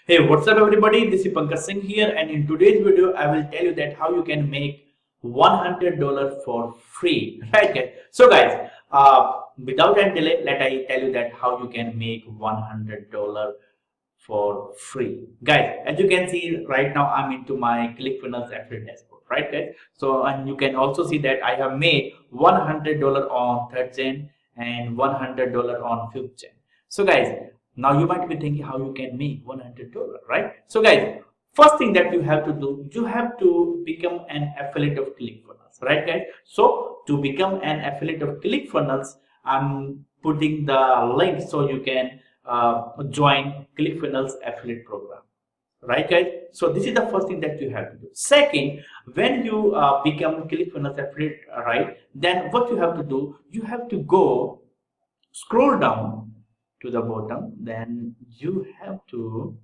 Hey, what's up everybody? This is Pankaj Singh here, and in today's video I will tell you that how you can make $100 for free, right guys? So guys, without any delay, let I tell you that how you can make $100 for free. Guys, as you can see right now, I'm into my Clickfunnels affiliate dashboard, right guys? So, and you can also see that I have made $100 on 3rd Gen and $100 on 5th Gen. So guys, now you might be thinking how you can make $100, right? So guys, first thing that you have to do, you have to become an affiliate of Clickfunnels, right guys? So to become an affiliate of Clickfunnels, I'm putting the link so you can join Clickfunnels affiliate program, right guys? So this is the first thing that you have to do. Second, when you become Clickfunnels affiliate, right, then what you have to do, you have to go scroll down to the bottom, then you have to,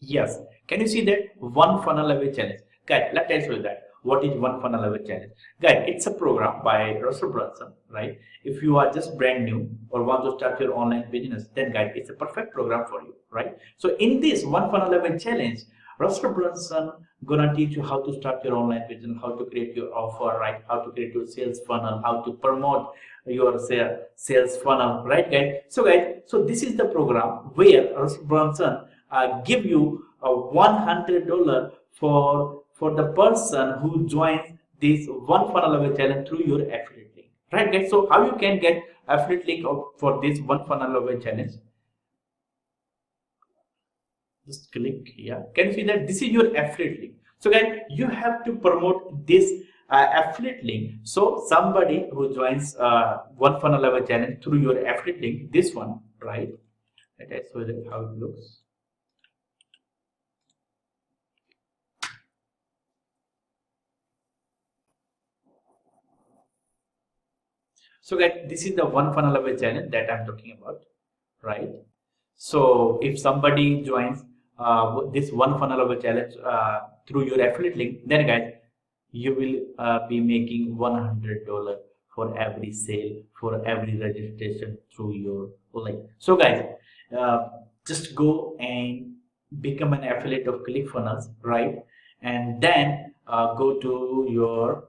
yes, can you see that one funnel away challenge? Guys, let us show you that what is one funnel away challenge. Guys, it's a program by Russell Brunson, right? If you are just brand new or want to start your online business, then guys, it's a perfect program for you, right? So in this one funnel away challenge, Russell Brunson gonna teach you how to start your online business, how to create your offer, right? How to create your sales funnel, how to promote your sales funnel, right guys? So guys, so this is the program where Russell Brunson give you a $100 for the person who joins this one funnel away challenge through your affiliate link, right guys? So how you can get affiliate link for this one funnel away challenge? Just click here. Can you see that this is your affiliate link? So guys, you have to promote this affiliate link. So somebody who joins one funnel level challenge through your affiliate link, this one, right? Let us show you how it looks. So guys, this is the one funnel level challenge that I'm talking about, right? So if somebody joins this one funnel level challenge through your affiliate link, then guys, you will be making $100 for every sale, for every registration through your link. So guys, just go and become an affiliate of Clickfunnels, right? And then go to your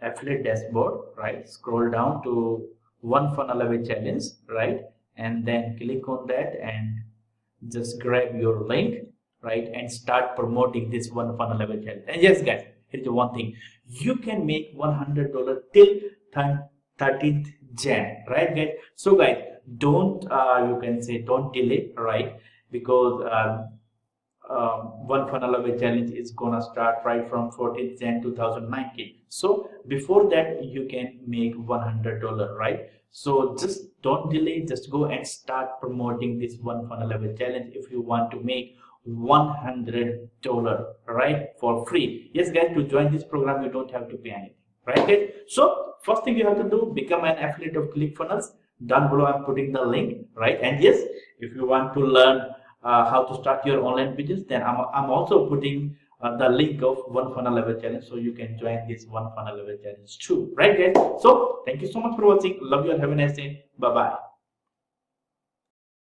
affiliate dashboard, right? Scroll down to one funnel away challenge, right? And then click on that and just grab your link, right? And start promoting this one funnel level challenge. And yes guys, here's the one thing, you can make $100 till 13th Jan, right guys? So guys, don't you can say don't delay, right? Because one funnel away challenge is gonna start right from 14th Jan 2019. So before that you can make $100, right? So just don't delay, just go and start promoting this one funnel level challenge if you want to make $100, right, for free. Yes guys, to join this program you don't have to pay anything, right guys? So first thing you have to do, become an affiliate of Clickfunnels. Down below I'm putting the link, right? And yes, if you want to learn how to start your online business, then I'm also putting the link of one funnel level challenge, so you can join this one funnel level challenge too, right guys? So thank you so much for watching. Love you and have a nice day. Bye bye.